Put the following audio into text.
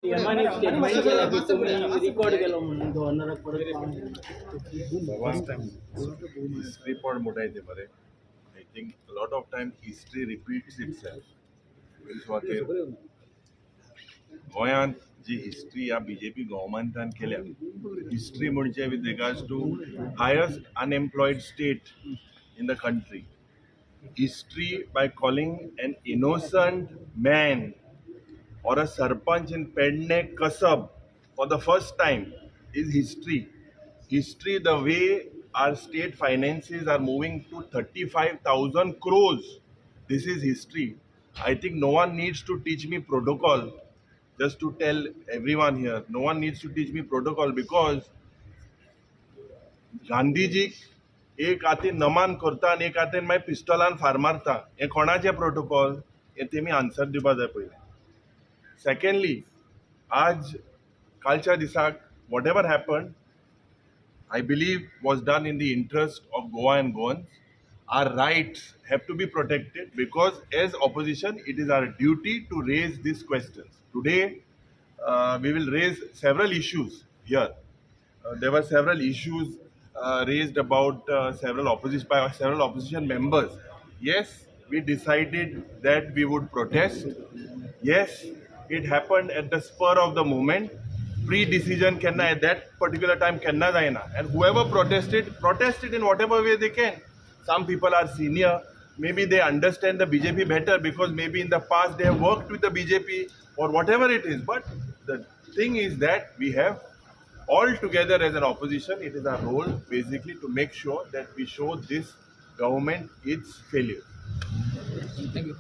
एमाने स्टेटमेंट केला की तुम्ही रेकॉर्ड केलो म्हणून गव्हर्नराक परत First time history पण मोठायचे बरे. I think a lot of time history repeats itself. गोंयांत जी हिस्ट्री या बीजेपी गव्हर्मेंटान केल्या हिस्ट्री म्हणजे with regards to highest unemployed state in the country. History by calling an innocent man or a sarpanch in Pedne Kasab for the first time is history. History, the way our state finances are moving to 35,000 crores. This is history. I think no one needs to teach me protocol. Just to tell everyone here, no one needs to teach me protocol because गांधीजीक एक हातीन नमान करता आनी एक हातीन मागीर पिस्टलान फार मारता. हे कोणाचे protocol हे तेमी आन्सर दिवपा जाय पयलें. सेकंडली, आज कालच्या दिसाक what ever happen I believe was done in the interest of Goa and Goans. Our rights have to be protected because as opposition it is our duty to raise these questions. Today we will raise several issues here. There were several issues raised about several opposition members. Yes, we decided that we would protest. Yes, it happened at the spur of the moment. Pre-decision kenna at that particular time kenna jaina, and whoever protested in whatever way they can. Some people are senior, maybe they understand the BJP better because maybe in the past they have worked with the BJP or whatever it is. But the thing is that we have all together as an opposition, it is our role basically to make sure that we show this government its failure. Thank you.